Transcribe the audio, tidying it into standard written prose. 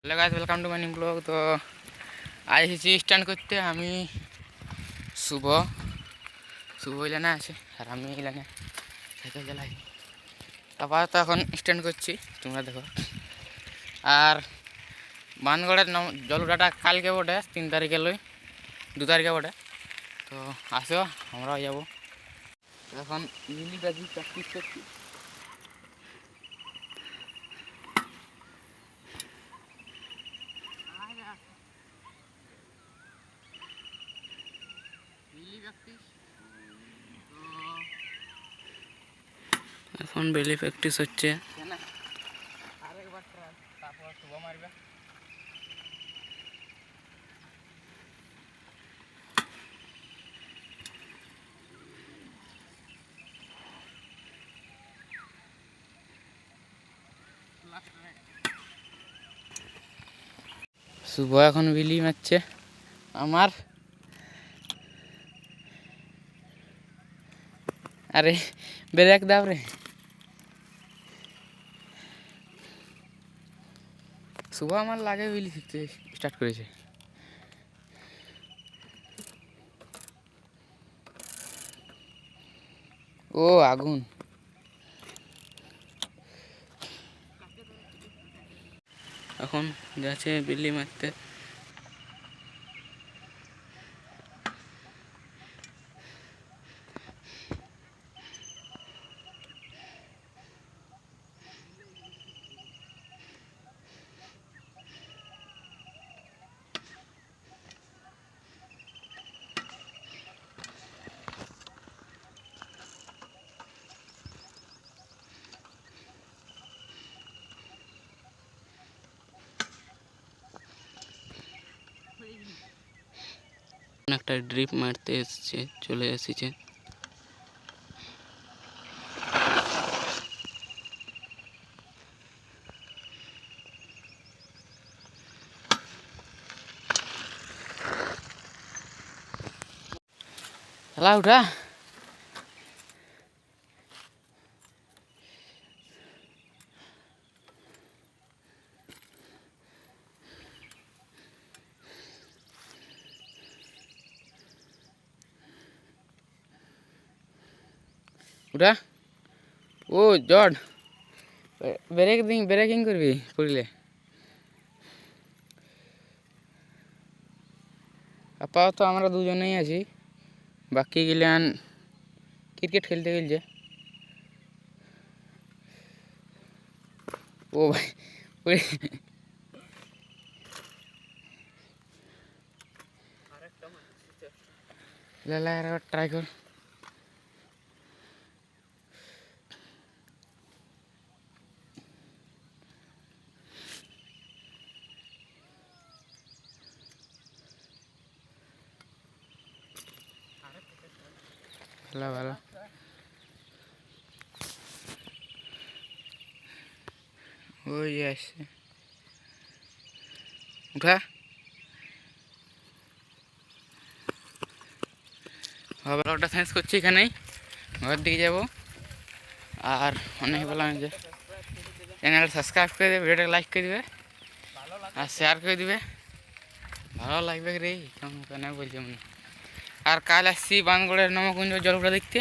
Hello guys, welcome to my new blog. তো আজ এসেছি স্ট্যান্ড করতে। আমি শুভ শুভ ইলানে আছে আর আমি ইলানে সাইকেল চালাই। আপাতত এখন স্ট্যান্ড করছি, তোমরা দেখো। আর বানগড়ের জল উঠাটা কালকে বটে, 3 তারিখে লই, 2 তারিখে বটে। তো আসো, আমরাও যাবো। এখন মিলি বাজি প্র্যাকটিস করছি। এখন বেলি প্র্যাকটিস হচ্ছে। আরেকবার তারপর শুভ মারবে। শুভ এখন বিলি মারছে। আমার আরে ব্রেক দাও রে। শুভ আমার লাগে বিলি শিখতে স্টার্ট করেছে। ও আগুন। এখন যাচ্ছে বিল্লি মারতে। একটা ড্রিপ মারতে এসছে, চলে এসেছে। খেলা উঠা। উঠা। ও জড ব্রেকিং করবি পড়লে। আপাতত আমরা দুজনেই আছি, বাকি গিলান ক্রিকেট খেলতে গেলছে। ও ভাই লালা আর ট্রাই কর। খেলা ভালো। ওই আসছে। উঠা। ব্লগটা চেঞ্জ করছি এখানেই, ঘরের দিকে যাবো। আর অনেক বললাম যে চ্যানেলটা সাবস্ক্রাইব করে দেবে, ভিডিওটা লাইক করে দেবে আর শেয়ার করে দিবে। ভালো লাগবে রে, কেমন কেন বলছি মনে। আর কাল আসছি বানগড়ের নমকুঞ্জ জল উঠা দেখতে।